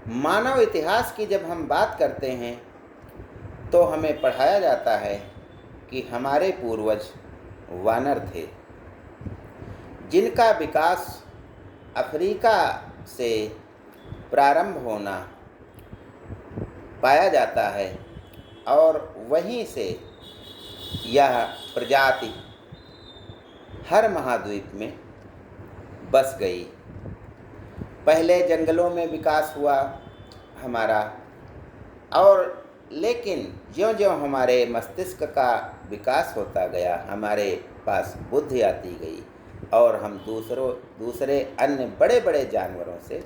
मानव इतिहास की जब हम बात करते हैं तो हमें पढ़ाया जाता है कि हमारे पूर्वज वानर थे, जिनका विकास अफ्रीका से प्रारंभ होना पाया जाता है और वहीं से यह प्रजाति हर महाद्वीप में बस गई। पहले जंगलों में विकास हुआ हमारा, और लेकिन ज्यों-ज्यों हमारे मस्तिष्क का विकास होता गया, हमारे पास बुद्धि आती गई और हम दूसरे अन्य बड़े बड़े जानवरों से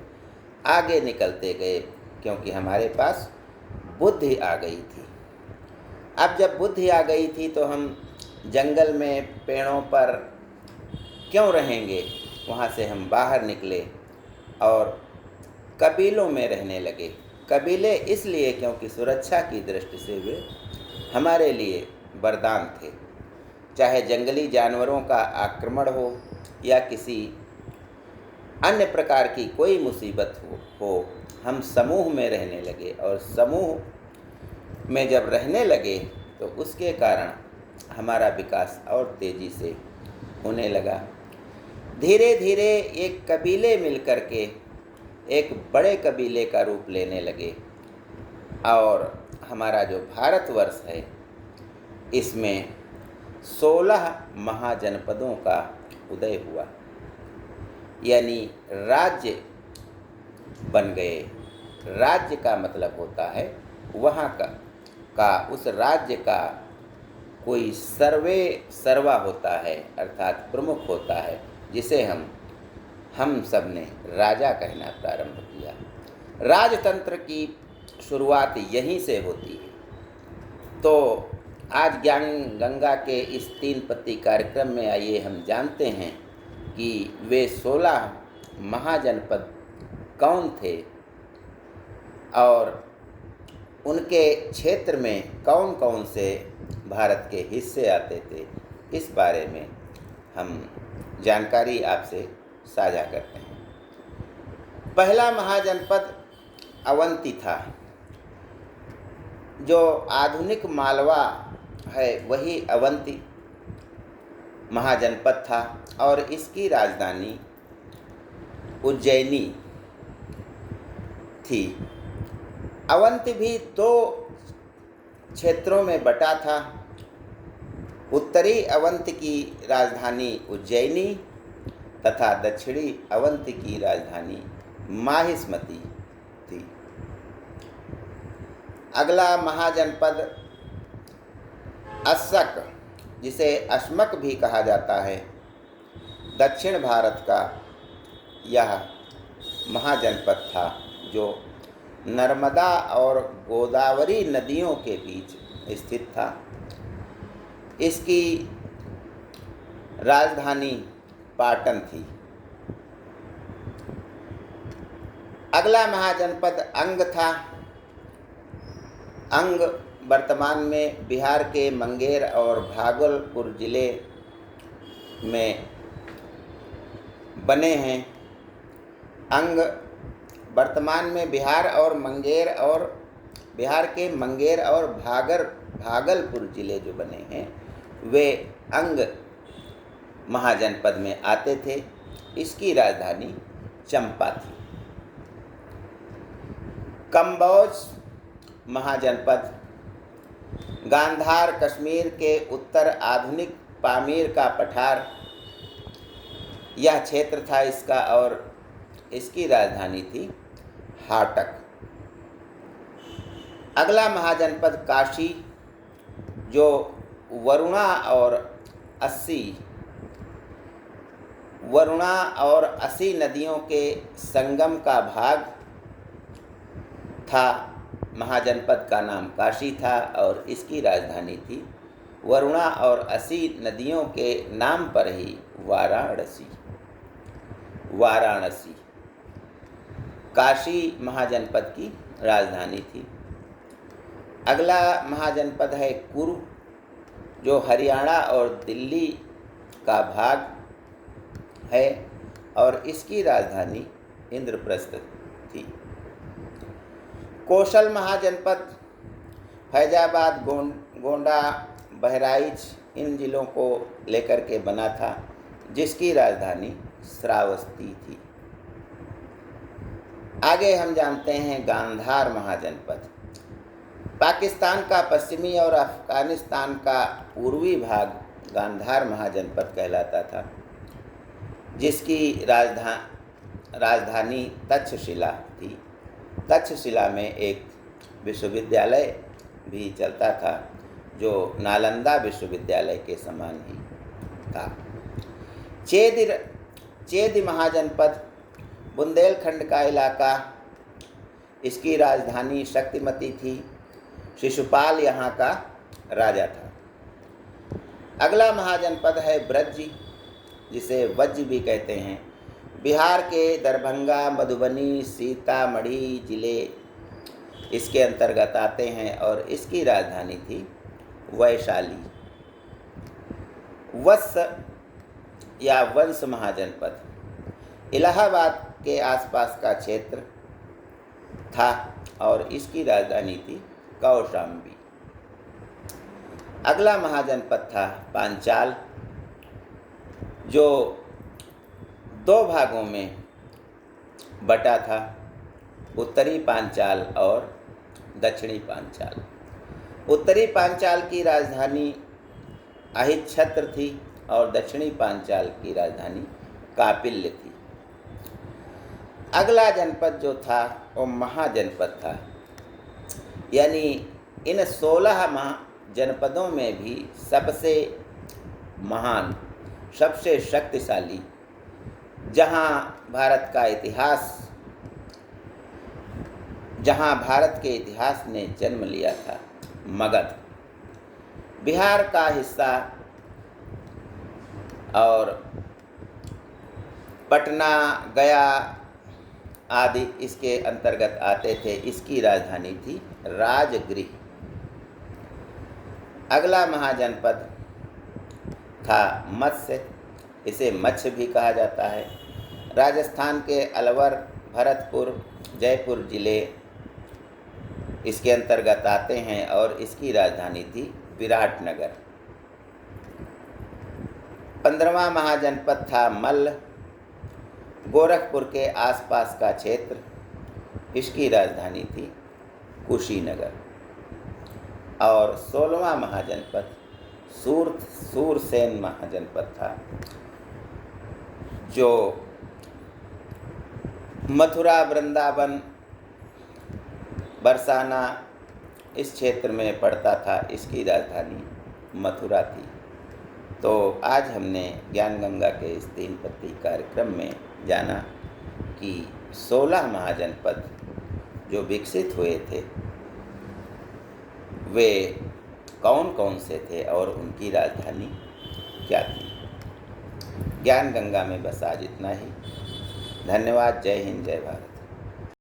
आगे निकलते गए, क्योंकि हमारे पास बुद्धि आ गई थी। अब जब बुद्धि आ गई थी तो हम जंगल में पेड़ों पर क्यों रहेंगे, वहाँ से हम बाहर निकले और कबीलों में रहने लगे। कबीले इसलिए क्योंकि सुरक्षा की दृष्टि से वे हमारे लिए वरदान थे। चाहे जंगली जानवरों का आक्रमण हो या किसी अन्य प्रकार की कोई मुसीबत हो, हम समूह में रहने लगे और समूह में जब रहने लगे तो उसके कारण हमारा विकास और तेज़ी से होने लगा। धीरे धीरे एक कबीले मिलकर के एक बड़े कबीले का रूप लेने लगे और हमारा जो भारतवर्ष है इसमें 16 महाजनपदों का उदय हुआ, यानी राज्य बन गए। राज्य का मतलब होता है वहाँ का उस राज्य का कोई सर्वा होता है, अर्थात प्रमुख होता है, जिसे हम सब ने राजा कहना प्रारंभ किया। राजतंत्र की शुरुआत यहीं से होती है। तो आज ज्ञान गंगा के इस 3 पत्ती कार्यक्रम में आइए हम जानते हैं कि वे 16 महाजनपद कौन थे और उनके क्षेत्र में कौन कौन से भारत के हिस्से आते थे। इस बारे में हम जानकारी आपसे साझा करते हैं। पहला महाजनपद अवंती था। जो आधुनिक मालवा है वही अवंती महाजनपद था और इसकी राजधानी उज्जैनी थी। अवंती भी 2 क्षेत्रों में बटा था। उत्तरी अवंती की राजधानी उज्जैनी तथा दक्षिणी अवंती की राजधानी माहिष्मती थी। अगला महाजनपद अस्सक, जिसे अश्मक भी कहा जाता है, दक्षिण भारत का यह महाजनपद था जो नर्मदा और गोदावरी नदियों के बीच स्थित था। इसकी राजधानी पाटन थी। अगला महाजनपद अंग था। अंग वर्तमान में बिहार के मुंगेर और भागलपुर जिले में बने हैं। अंग वर्तमान में बिहार के मुंगेर और भागलपुर जिले जो बने हैं वे अंग महाजनपद में आते थे। इसकी राजधानी चंपा थी। कंबोज महाजनपद गांधार कश्मीर के उत्तर आधुनिक पामीर का पठार यह क्षेत्र था इसका और इसकी राजधानी थी हाटक। अगला महाजनपद काशी, जो वरुणा और असी नदियों के संगम का भाग था। महाजनपद का नाम काशी था और इसकी राजधानी थी वरुणा और असी नदियों के नाम पर ही वाराणसी काशी महाजनपद की राजधानी थी। अगला महाजनपद है कुरु, जो हरियाणा और दिल्ली का भाग है और इसकी राजधानी इंद्रप्रस्थ थी। कोशल महाजनपद फैजाबाद, गोंडा, बहराइच इन जिलों को लेकर के बना था, जिसकी राजधानी श्रावस्ती थी। आगे हम जानते हैं गांधार महाजनपद। पाकिस्तान का पश्चिमी और अफगानिस्तान का पूर्वी भाग गांधार महाजनपद कहलाता था, जिसकी राजधानी तक्षशिला थी। तक्षशिला में एक विश्वविद्यालय भी चलता था, जो नालंदा विश्वविद्यालय के समान ही था। चेद महाजनपद बुंदेलखंड का इलाका, इसकी राजधानी शक्तिमती थी। शिशुपाल यहाँ का राजा था। अगला महाजनपद है ब्रज, जिसे वज्ज भी कहते हैं। बिहार के दरभंगा, मधुबनी, सीतामढ़ी जिले इसके अंतर्गत आते हैं और इसकी राजधानी थी वैशाली। वंश महाजनपद इलाहाबाद के आसपास का क्षेत्र था और इसकी राजधानी थी कौशाम्बी। अगला महाजनपद था पांचाल, जो 2 भागों में बटा था, उत्तरी पांचाल और दक्षिणी पांचाल। उत्तरी पांचाल की राजधानी अहिच्छत्र थी और दक्षिणी पांचाल की राजधानी कापिल्य थी। अगला जनपद जो था वो महाजनपद था, यानी इन 16 जनपदों में भी सबसे महान, सबसे शक्तिशाली, जहाँ भारत के इतिहास ने जन्म लिया था, मगध। बिहार का हिस्सा और पटना, गया आदि इसके अंतर्गत आते थे। इसकी राजधानी थी राजगृह। अगला महाजनपद था मत्स्य, इसे मत्स्य भी कहा जाता है। राजस्थान के अलवर, भरतपुर, जयपुर जिले इसके अंतर्गत आते हैं और इसकी राजधानी थी विराटनगर। 15वां महाजनपद था मल्ल, गोरखपुर के आसपास का क्षेत्र, इसकी राजधानी थी कुशीनगर। और 16वां महाजनपद सूरसेन महाजनपद था, जो मथुरा, वृंदावन, बरसाना इस क्षेत्र में पड़ता था, इसकी राजधानी मथुरा थी। तो आज हमने ज्ञान गंगा के इस 3 पत्ती कार्यक्रम में जाना कि 16 महाजनपद जो विकसित हुए थे वे कौन कौन से थे और उनकी राजधानी क्या थी। ज्ञान गंगा में बस आज इतना ही। धन्यवाद। जय हिंद, जय भारत।